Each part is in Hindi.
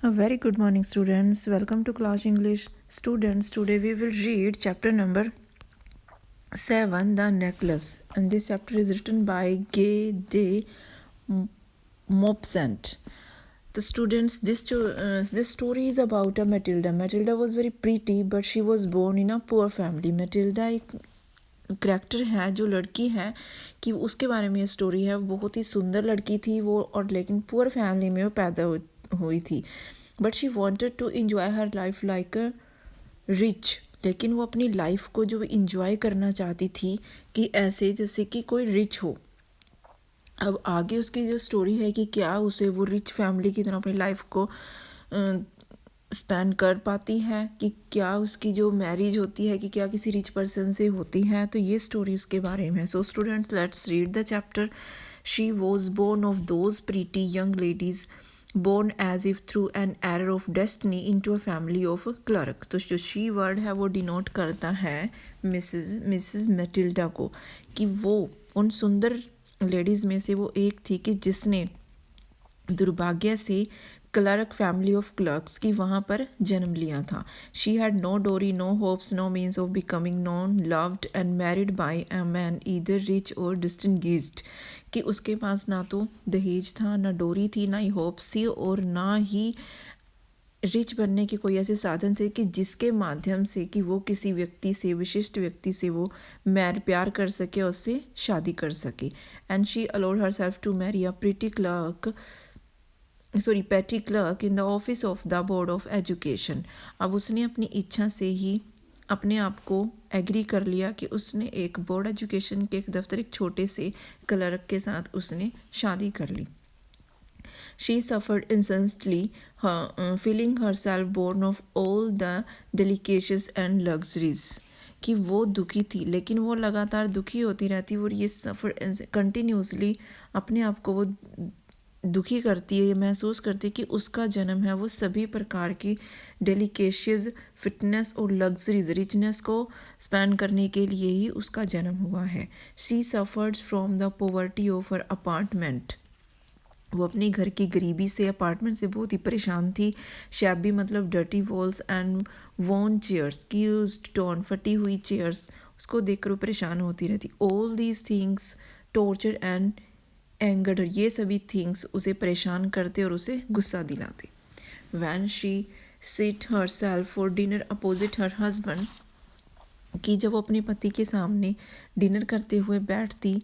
A very good morning, students. Welcome to Class English. Students, today we will read chapter number 7, The Necklace. And this chapter is written by Gay de Mopsant. The students, this story is about a Matilda. Matilda was very pretty, but she was born in a poor family. Matilda एक करैक्टर है, जो लड़की है कि उसके बारे में ये स्टोरी है. बहुत ही सुंदर लड़की थी वो, और लेकिन पुअर फैमिली में वो पैदा हुई थी. But she wanted to enjoy her life like a rich. लेकिन वो अपनी लाइफ को जो इन्जॉय करना चाहती थी कि ऐसे जैसे कि कोई रिच हो. अब आगे उसकी जो स्टोरी है कि क्या उसे वो रिच फैमिली की तरह अपनी लाइफ को स्पेंड कर पाती है, कि क्या उसकी जो मैरिज होती है कि क्या किसी रिच पर्सन से होती है. तो ये स्टोरी उसके बारे में है. So students, let's read the chapter. She was born of those pretty young ladies born as if through an error of destiny into a family of clerk. तो जो शी वर्ड है वो डिनोट करता है मिसेस मैटिल्डा को, कि वो उन सुंदर लेडीज़ में से वो एक थी कि जिसने दुर्भाग्य से क्लर्क फैमिली ऑफ क्लर्क्स की वहाँ पर जन्म लिया था. She had no dowry, no hopes, no means of becoming known, loved and married by a man either rich or distinguished. कि उसके पास ना तो दहेज था, ना डोरी थी, ना ही होप्स थी, और ना ही रिच बनने के कोई ऐसे साधन थे कि जिसके माध्यम से कि वो किसी व्यक्ति से, विशिष्ट व्यक्ति से वो प्यार कर सके और उससे शादी कर सके. And she allowed her self to marry a petty clerk in the office of the board of education. अब उसने अपनी इच्छा से ही अपने आप को एग्री कर लिया कि उसने एक बोर्ड एजुकेशन के एक दफ्तर, एक छोटे से क्लर्क के साथ उसने शादी कर ली. She suffered incessantly, feeling herself born of all the delicacies and luxuries. कि वो दुखी थी, लेकिन वो लगातार दुखी होती रहती, और ये सफ़र कंटिन्यूसली अपने आप को वो दुखी करती है, ये महसूस करती है कि उसका जन्म है वो सभी प्रकार की डेलिकेशियस, फिटनेस और लग्जरीज, रिचनेस को स्पेंड करने के लिए ही उसका जन्म हुआ है. She suffers from the poverty of her apartment. वो अपने घर की गरीबी से, अपार्टमेंट से बहुत ही परेशान थी. शैबी मतलब dirty walls and worn chairs, की टोन फटी हुई चेयर्स, उसको देखकर वो परेशान होती रहती. All these things torture and anger, ये सभी थिंग्स उसे परेशान करते और उसे गुस्सा दिलाते. When she sit herself for dinner opposite her husband, कि जब वो अपने पति के सामने डिनर करते हुए बैठती,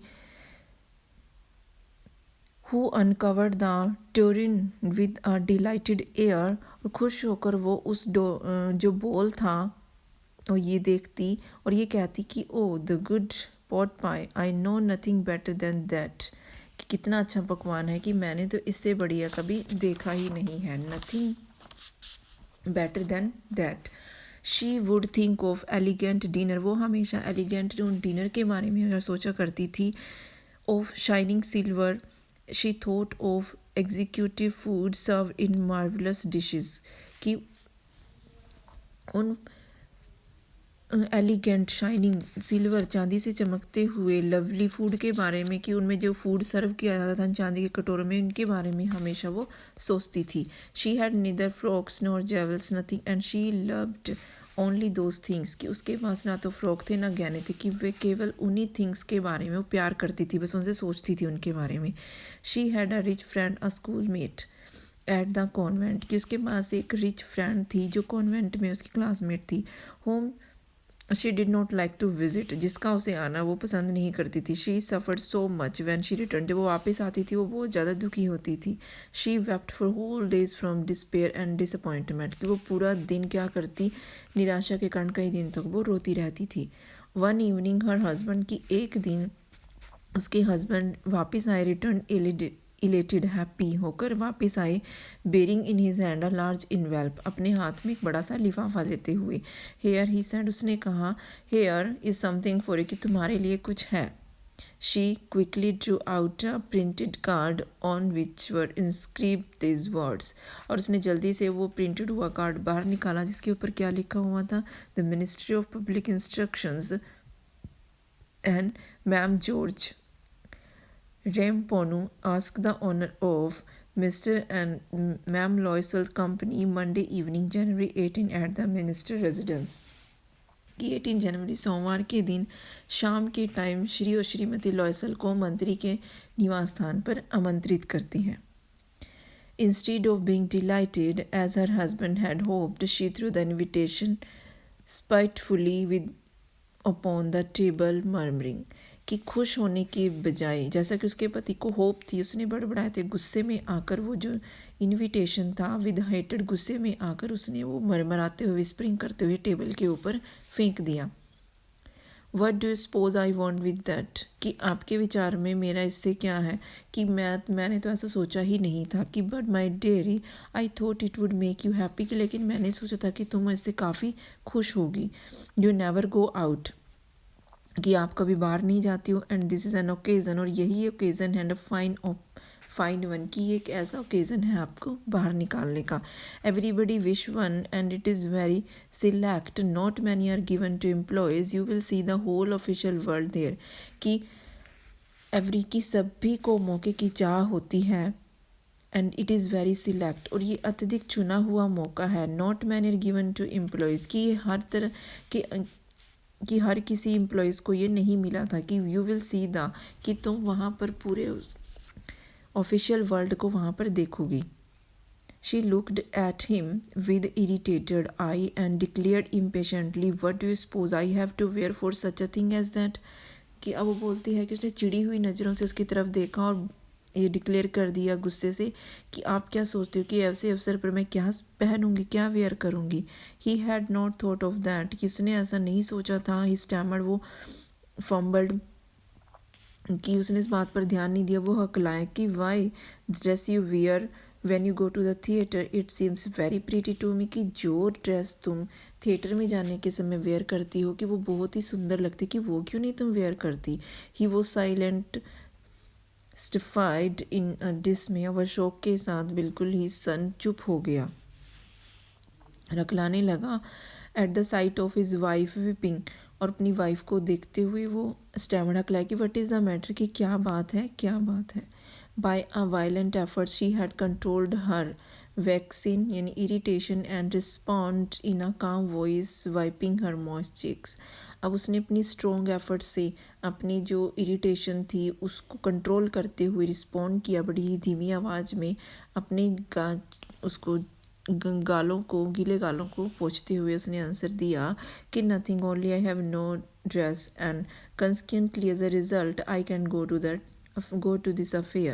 who uncovered the tureen with a delighted air, और खुश होकर वो उस जो बोल था और ये देखती और ये कहती कि oh the good pot pie, I know nothing better than that. कि कितना अच्छा पकवान है कि मैंने तो इससे बढ़िया कभी देखा ही नहीं है. Nothing better than that. She would think of elegant dinner, वो हमेशा एलिगेंट जो डिनर के बारे में सोचा करती थी. Of shining silver, she thought of executive food served in marvelous dishes. कि उन एलिगेंट, शाइनिंग, सिल्वर, चांदी से चमकते हुए लवली फूड के बारे में, कि उनमें जो फूड सर्व किया जाता था चांदी के कटोरों में, उनके बारे में हमेशा वो सोचती थी. She had neither frocks nor jewels, nothing, and she loved only those things. कि उसके पास ना तो फ्रॉक थे ना गहने थे, कि वे केवल उन्हीं थिंग्स के बारे में वो प्यार करती थी, बस उनसे सोचती थी उनके बारे में. She had a rich friend, a schoolmate at the convent. कि उसके पास एक रिच फ्रेंड थी जो कॉन्वेंट में उसकी क्लासमेट थी. Home she did not like to visit, जिसका उसे आना वो पसंद नहीं करती थी. She suffered so much when she return, जब वो वापस आती थी वो बहुत ज़्यादा दुखी होती थी. She wept for whole days from despair and disappointment. कि वो पूरा दिन क्या करती, निराशा के कारण कई दिन तक वो रोती रहती थी. वन इवनिंग हर हस्बैंड, की एक दिन उसके हस्बैंड वापस आए, रिटर्न इलेटेड, हैप्पी होकर वापस आए. Bearing in his hand a large envelope, अपने हाथ में एक बड़ा सा लिफाफा लेते हुए. हेयर ही सेड, उसने कहा, here is something for you, कि तुम्हारे लिए कुछ है. She quickly drew out a printed card on which were inscript this words, और उसने जल्दी से वो प्रिंटेड हुआ कार्ड बाहर निकाला जिसके ऊपर क्या लिखा हुआ था, the ministry of public instructions and ma'am George Remponu asked the owner of Mr. and Ma'am Loisel company Monday evening, January 18 at the minister residence. कि 18 जनवरी सोमवार के दिन शाम के टाइम श्री और श्रीमती लॉयसल को मंत्री के निवास स्थान पर आमंत्रित करती हैं. Instead of being delighted as her husband had hoped, she threw the invitation spitefully with upon the table, murmuring कि खुश होने के बजाय, जैसा कि उसके पति को होप थी, उसने बड़बड़ाए थे, गुस्से में आकर वो जो इनविटेशन था विद हेटेड, गुस्से में आकर उसने वो मरमराते हुए विस्परिंग करते हुए टेबल के ऊपर फेंक दिया. What do suppose I want with that, कि आपके विचार में मेरा इससे क्या है, कि मैंने तो ऐसा सोचा ही नहीं था, कि but my dairy I thought it would make you happy, कि लेकिन मैंने सोचा था कि तुम इससे काफ़ी खुश होगी. यू नेवर गो आउट, कि आप कभी बाहर नहीं जाती हो, and this is an occasion, और यही ओकेज़न है, एंड फाइन वन, कि एक ऐसा ओकेज़न है आपको बाहर निकालने का. Everybody wish one and it is very select, not many are given to employees, you will see the whole official world there, कि की सभी को मौके की चाह होती है, and it is very select, और ये अत्यधिक चुना हुआ मौका है. Not many are given to employees, कि ये हर तरह के कि हर किसी एम्प्लॉयज़ को ये नहीं मिला था, कि यू विल सी द, कि तुम वहाँ पर पूरे ऑफिशियल वर्ल्ड को वहाँ पर देखोगी. She looked at him with irritated eye and declared impatiently, what do you suppose I have to wear for such a thing as that, कि अब वो बोलती है कि उसने चिड़ी हुई नज़रों से उसकी तरफ देखा और ये डिक्लेयर कर दिया गुस्से से कि आप क्या सोचते हो कि ऐसे अवसर पर मैं क्या पहनूंगी, क्या वेयर करूंगी. He had not thought of that, कि उसने ऐसा नहीं सोचा था. ही स्टैमर्ड, वो फम्बल्ड, कि उसने इस बात पर ध्यान नहीं दिया. वो हकलाए कि why dress you wear when you go to the theatre, it seems very pretty to me, कि जो ड्रेस तुम थिएटर में जाने के समय वेयर करती हो कि वो बहुत ही सुंदर लगती, कि वो क्यों नहीं तुम वेयर करती. ही वो साइलेंट स्टिफाइड इन डिसमे, वह शौक के साथ बिल्कुल ही सन चुप हो गया, रखलाने लगा. At the sight of his wife weeping, और अपनी वाइफ को देखते हुए वो स्टैमर्ड हकलाया कि वट इज़ द मैटर, कि क्या बात है, क्या बात है. By a violent effort she had controlled her vexation यानी irritation and respond in a calm voice wiping her moist cheeks. अब उसने अपनी स्ट्रॉन्ग एफर्ट से अपनी जो इरिटेशन थी उसको कंट्रोल करते हुए रिस्पॉन्ड किया बड़ी ही धीमी आवाज़ में, अपने उसको गालों को, गीले गालों को पोंछते हुए उसने आंसर दिया कि nothing, only I have no dress and consequently as a result I can go to this affair.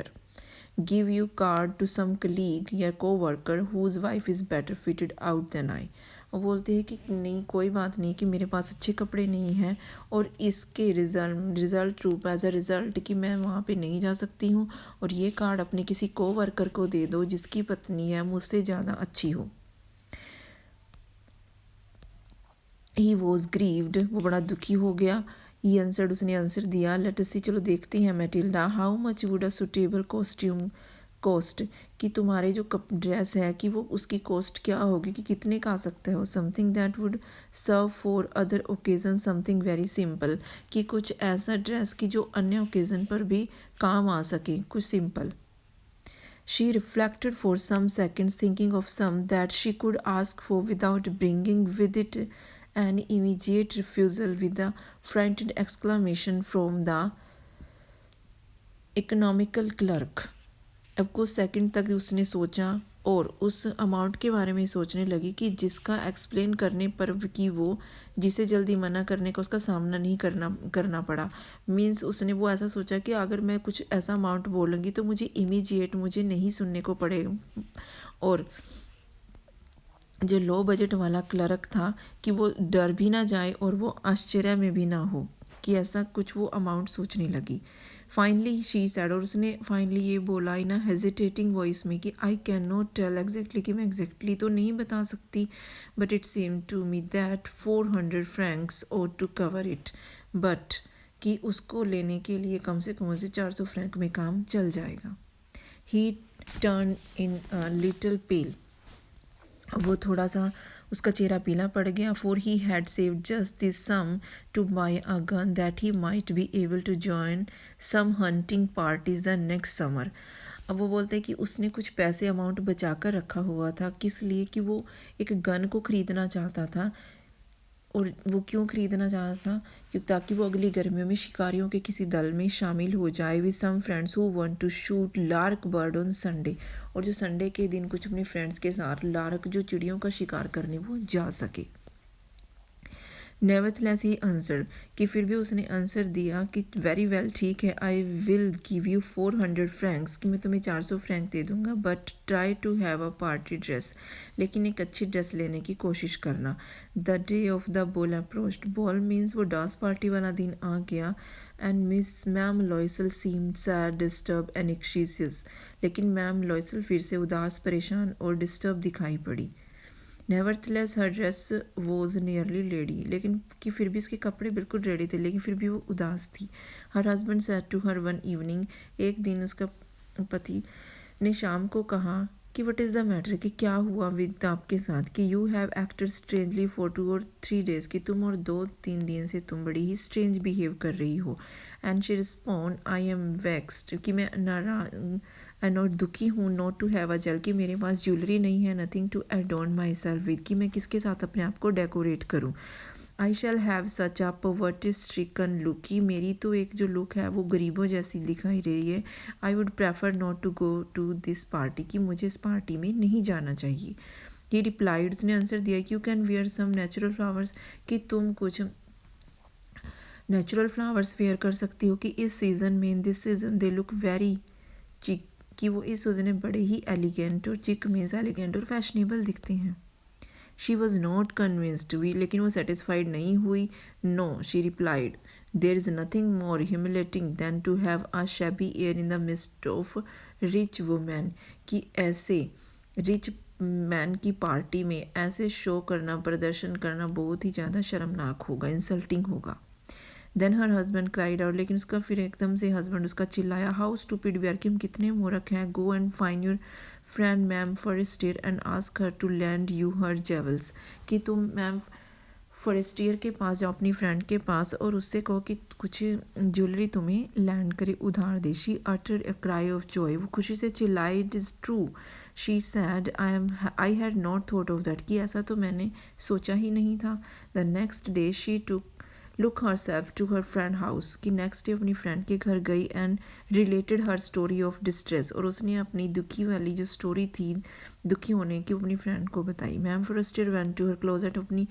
Give you card to some colleague या co-worker whose wife is better fitted out than I. वो बोलते हैं कि नहीं, कोई बात नहीं, कि मेरे पास अच्छे कपड़े नहीं हैं और इसके रिज़ल्ट रूप एज अ रिज़ल्ट कि मैं वहाँ पे नहीं जा सकती हूँ, और ये कार्ड अपने किसी को-वर्कर को दे दो जिसकी पत्नी है मुझसे ज़्यादा अच्छी हो. ही वॉज ग्रीव्ड, वो बड़ा दुखी हो गया. ही आंसर्ड, उसने आंसर दिया. लेट अस सी, चलो देखते हैं Matilda, how much would a suitable costume cost, कि तुम्हारे जो ड्रेस है कि वो उसकी कॉस्ट क्या होगी, कि कितने का आ सकते हो. Something that would serve for other occasion, something very simple, कि कुछ ऐसा ड्रेस कि जो अन्य ओकेज़न पर भी काम आ सके, कुछ simple. She reflected for some seconds, thinking of some that she could ask for without bringing with it an immediate refusal, with a frightened exclamation from the economical clerk. अब कुछ सेकंड तक उसने सोचा और उस अमाउंट के बारे में सोचने लगी कि जिसका एक्सप्लेन करने पर कि वो जिसे जल्दी मना करने का उसका सामना नहीं करना पड़ा. मीन्स उसने वो ऐसा सोचा कि अगर मैं कुछ ऐसा अमाउंट बोलूँगी तो मुझे इमीडिएट मुझे नहीं सुनने को पड़ेगा. और जो लो बजट वाला क्लर्क था कि वो डर भी ना जाए और वो आश्चर्य में भी ना हो, कि ऐसा कुछ वो अमाउंट सोचने लगी. फाइनली शी सैड, और उसने फाइनली ये बोला इन हेजिटेटिंग वॉइस में कि I can not tell exactly, कि मैं एग्जैक्टली तो नहीं बता सकती, but it seem to me that 400 francs और टू कवर इट, बट कि उसको लेने के लिए कम से कम उसे 400 फ्रैंक में काम चल जाएगा. ही टर्न इन लिटिल पेल, वो थोड़ा सा उसका चेहरा पीला पड़ गया. For he had saved just this sum to buy a gun that he might be able to join some hunting parties the next summer. अब वो बोलते हैं कि उसने कुछ पैसे अमाउंट बचा कर रखा हुआ था, किस लिए कि वो एक गन को ख़रीदना चाहता था। और वो क्यों ख़रीदना चाहता था कि ताकि वो अगली गर्मियों में शिकारियों के किसी दल में शामिल हो जाए with some friends who want to shoot lark bird on Sunday, और जो संडे के दिन कुछ अपने फ्रेंड्स के साथ लार्क जो चिड़ियों का शिकार करने वो जा सके। नेवरथलेस ही आंसर कि फिर भी उसने आंसर दिया कि वेरी वेल ठीक है, I will give you 400 francs कि मैं तुम्हें 400 फ्रैंक दे दूंगा, but try to have a party dress, लेकिन एक अच्छी ड्रेस लेने की कोशिश करना। The day of the ball approached, ball means वो डांस पार्टी वाला दिन आ गया। And miss ma'am Loisel seemed sad disturb and anxious, लेकिन मैम लॉयसल फिर से उदास परेशान और डिस्टर्ब दिखाई पड़ी। Nevertheless her dress was nearly ready, लेकिन कि फिर भी उसके कपड़े बिल्कुल रेडी थे, लेकिन फिर भी वो उदास थी। Her husband said to her one evening, एक दिन उसका पति ने शाम को कहा कि व्हाट इज़ द मैटर, कि क्या हुआ विद आपके साथ, कि you have acted strangely for 2 or 3 days, कि तुम और 2-3 दिन से तुम बड़ी ही स्ट्रेंज बिहेव कर रही हो। And she respond I am vexed, कि मैं नाराज एंड और दुखी हूँ, not to have a jewel, कि मेरे पास ज्वेलरी नहीं है, nothing to adorn my self with, कि मैं किसके साथ अपने आप को डेकोरेट करूँ। I shall have such a poverty stricken look, कि मेरी तो एक जो लुक है वो गरीबों जैसी दिखाई दे रही है। I would prefer not to go to this party, कि मुझे इस पार्टी में नहीं जाना चाहिए। ही रिप्लाइड, उसने आंसर दिया कि you can wear some natural flowers, कि तुम कुछ नेचुरल फ्लावर्स वेयर कर सकती हो, कि इस सीज़न में, in this season they look very चिक, कि वो इस सीज़न में बड़े ही एलिगेंट, और चिक मीन्स एलिगेंट और फैशनेबल दिखते हैं। शी वॉज नॉट कन्विंस्ड हुई, लेकिन वो सेटिस्फाइड नहीं हुई। No, she replied, there is nothing more humiliating than to have a shabby air in the midst of rich women, कि ऐसे रिच मैन की पार्टी में ऐसे शो करना, प्रदर्शन करना बहुत ही ज़्यादा शर्मनाक होगा, इंसल्टिंग होगा। Then her husband cried out, लेकिन उसका फिर एकदम से हस्बैंड उसका चिल्लाया, हाउ स्टूपिड वी आर, कि हम कितने मूर्ख हैं। Go and find your friend ma'am Forestier and ask her to lend you her jewels, कि तुम मैम फॉरेस्टियर के पास जाओ, अपनी फ्रेंड के पास, और उससे कहो कि कुछ ज्वेलरी तुम्हें लैंड करे, उधार दे। She uttered a cry of joy, वो खुशी से चिल्लाई, it is true. She said I had not thought of that, कि ऐसा तो मैंने सोचा ही नहीं था। The next day she took look her self to her friend house, कि नेक्स्ट डे अपनी फ्रेंड के घर गई and related her story of distress, और उसने अपनी दुखी वाली जो स्टोरी थी दुखी होने की अपनी फ्रेंड को बताई। Ma'am Forestier went to her closet, अपनी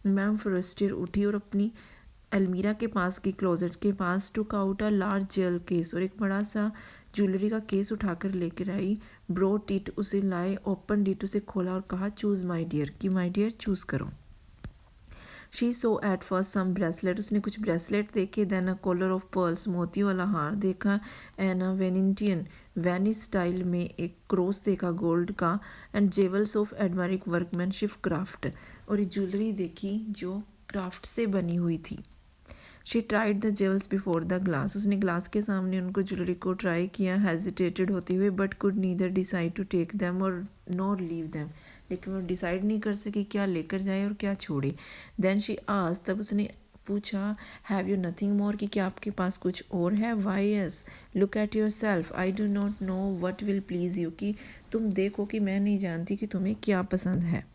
मैम फॉरेस्टियर उठी और अपनी अलमीरा के पास की, क्लोजेट के पास, took out a large jewel case, और एक बड़ा सा ज्वेलरी का केस उठाकर लेकर आई। ब्रोट इट, उसे लाए, ओपन डिट, उसे खोला और कहा चूज़ माई डियर, कि माई डियर चूज़ करो। She saw at first some bracelet, उसने कुछ ब्रेसलेट देखे, then a collar of pearls, मोतियों वाला हार देखा, and a Venetian Venice style में एक क्रॉस देखा गोल्ड का, and jewels of admirable workmanship craft, और ज्वेलरी देखी जो क्राफ्ट से बनी हुई थी। She tried the jewels before the glass, उसने ग्लास के सामने उनको ज्वेलरी को ट्राई किया, हेजिटेटेड होते हुए, but could neither decide to take them और नॉर लीव दैम, लेकिन वो डिसाइड नहीं कर सकी क्या लेकर जाए और क्या छोड़े। देन शी आस्क्ड, तब उसने पूछा, हैव यू नथिंग मोर, कि क्या आपके पास कुछ और है। Why yes, look at yourself, I do not know what will please you, कि तुम देखो कि मैं नहीं जानती कि तुम्हें क्या पसंद है।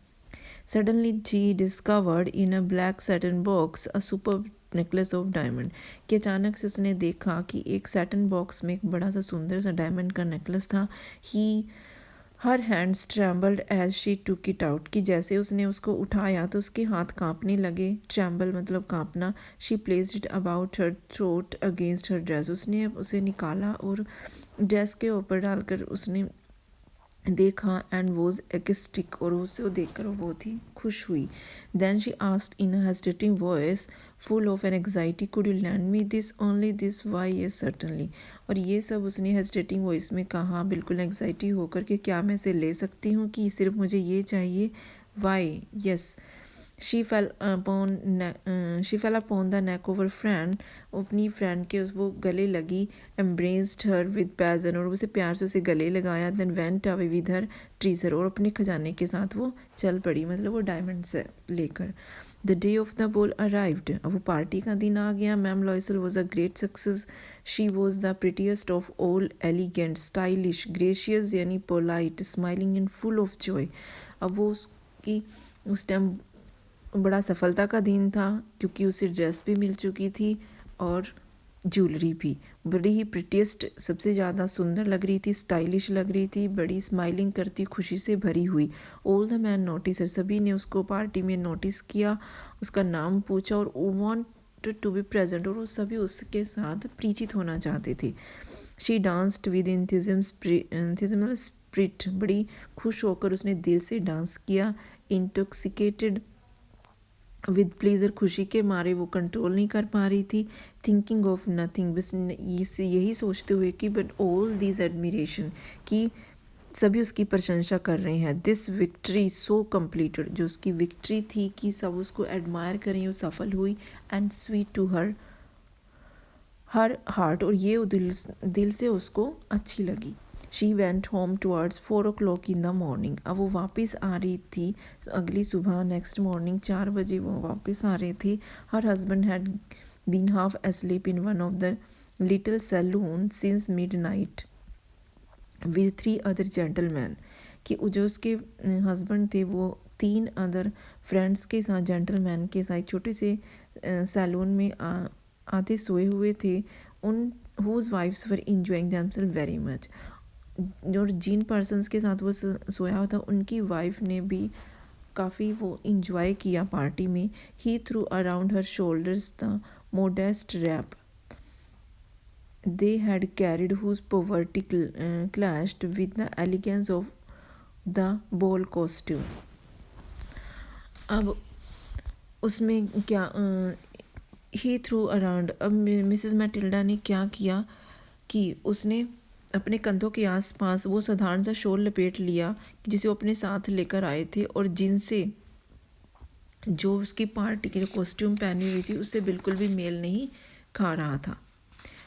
Suddenly she discovered in a black satin box a super necklace of diamond, कि अचानक से उसने देखा कि एक सैटिन बॉक्स में एक बड़ा सा सुंदर सा डायमंड का नेकलेस था। He her hands trembled as she took it out, कि जैसे उसने उसको उठाया तो उसके हाथ कांपने लगे, ट्रैम्बल मतलब कांपना। She placed it about her throat against her dress, उसने उसे निकाला और ड्रेस के ऊपर डालकर उसने देखा, एंड वॉज एक्स्टिक, और उसे देखकर वो बहुत ही खुश हुई। Then she asked in a hesitating voice full of an anxiety, could you lend me this only this, why yes certainly, और ये सब उसने हेजिटेटिंग वॉइस में कहा, बिल्कुल एग्जाइटी होकर, कि क्या मैं इसे ले सकती हूँ, कि सिर्फ मुझे ये चाहिए। Why yes, she fell upon the neck of her friend, अपनी फ्रेंड के वो गले लगी, एम्ब्रेस्ड हर विद पैजन, और उसे प्यार से उसे गले लगाया, then went away with her treasure, और अपने खजाने के साथ वो चल पड़ी, मतलब वो डायमंड से लेकर। The day of the ball arrived, अब वो पार्टी का दिन आ गया। Ma'am Loisel was a great success, she was the prettiest of all, elegant, stylish, gracious यानी polite, smiling and full of joy. अब वो उसकी उस टाइम बड़ा सफलता का दिन था, क्योंकि उसे ड्रेस भी मिल चुकी थी और ज्वेलरी भी। बड़ी ही प्रिटीएस्ट, सबसे ज़्यादा सुंदर लग रही थी, स्टाइलिश लग रही थी, बड़ी स्माइलिंग करती, खुशी से भरी हुई। ऑल द मैन नोटिस, सभी ने उसको पार्टी में नोटिस किया, उसका नाम पूछा और वांटेड टू बी प्रेजेंट, और वो सभी उसके साथ परिचित होना चाहते थे। शी डांस्ड विद इंथुजिज्म स्प्रिट, बड़ी खुश होकर उसने दिल से डांस किया। इंटॉक्सिकेटेड विद प्लेजर, खुशी के मारे वो कंट्रोल नहीं कर पा रही थी। थिंकिंग ऑफ नथिंग, बस यही सोचते हुए कि बट ऑल दिस एडमिरेशन, कि सभी उसकी प्रशंसा कर रहे हैं। दिस विक्ट्री सो कम्प्लीटेड, जो उसकी विक्ट्री थी कि सब उसको एडमायर करें, वो सफल हुई। And sweet to her heart, और ये दिल से उसको अच्छी लगी। She went home towards 4 o'clock in the morning, अब वो वापस आ रही थी अगली सुबह, नेक्स्ट मॉर्निंग 4 बजे वो वापस आ रही थी। Her husband had been half asleep in one of the little saloon since midnight with 3 other gentleman, कि जो उसके हस्बैंड थे वो 3 अदर फ्रेंड्स के साथ, जेंटलमैन के साथ छोटे से सैलून में आधे सोए हुए थे। उन whose wives were enjoying themselves very much, और जिन पर्सन्स के साथ वो सोया हुआ था उनकी वाइफ ने भी काफ़ी वो इंजॉय किया पार्टी में। He threw around her shoulders the modest wrap they had carried, whose poverty clashed with the elegance of the ball costume. अब उसमें क्या ही थ्रू अराउंड, अब मिसेस मैटिल्डा ने क्या किया कि उसने अपने कंधों के आसपास वो साधारण सा शॉल लपेट लिया जिसे वो अपने साथ लेकर आए थे, और जिनसे जो उसकी पार्टी के जो कॉस्ट्यूम पहनी हुई थी उससे बिल्कुल भी मेल नहीं खा रहा था।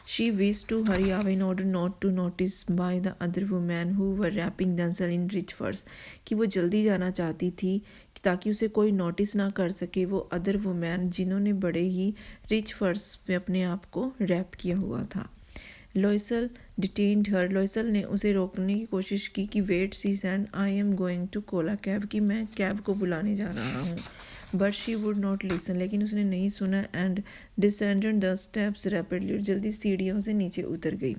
She wished to hurry away in order not to notice by the other women who were wrapping themselves in rich furs, कि वो जल्दी जाना चाहती थी ताकि उसे कोई नोटिस ना कर सके, वो अदर वुमेन जिन्होंने बड़े ही रिच फर्स में अपने आप को रैप किया हुआ था। लॉयसल डिटेन्ड हर, लॉयसल ने उसे रोकने की कोशिश की कि wait she said, I am going to call a cab, कि मैं कैब को बुलाने जा रहा हूँ। But she would not listen, लेकिन उसने नहीं सुना। And descended the steps rapidly, और जल्दी सीढ़ियों से नीचे उतर गई।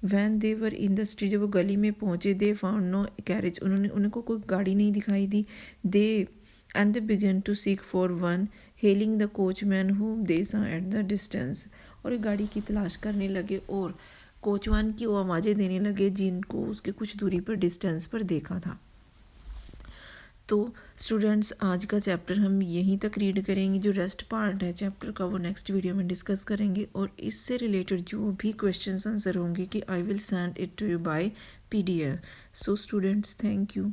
When they were in the street, जब वो गली में पहुँचे, दे फाउंड नो कैरेज, उनको कोई गाड़ी नहीं दिखाई दी। They and they began to seek for one, hailing the coachman who they saw at the distance, और एक गाड़ी की तलाश करने लगे और कोचवान की वो आवाज़ें देने लगे जिनको उसके कुछ दूरी पर डिस्टेंस पर देखा था। तो स्टूडेंट्स आज का चैप्टर हम यहीं तक रीड करेंगे, जो रेस्ट पार्ट है चैप्टर का वो नेक्स्ट वीडियो में डिस्कस करेंगे, और इससे रिलेटेड जो भी क्वेश्चंस आंसर होंगे कि I will send it to you by PDF। So students, thank you.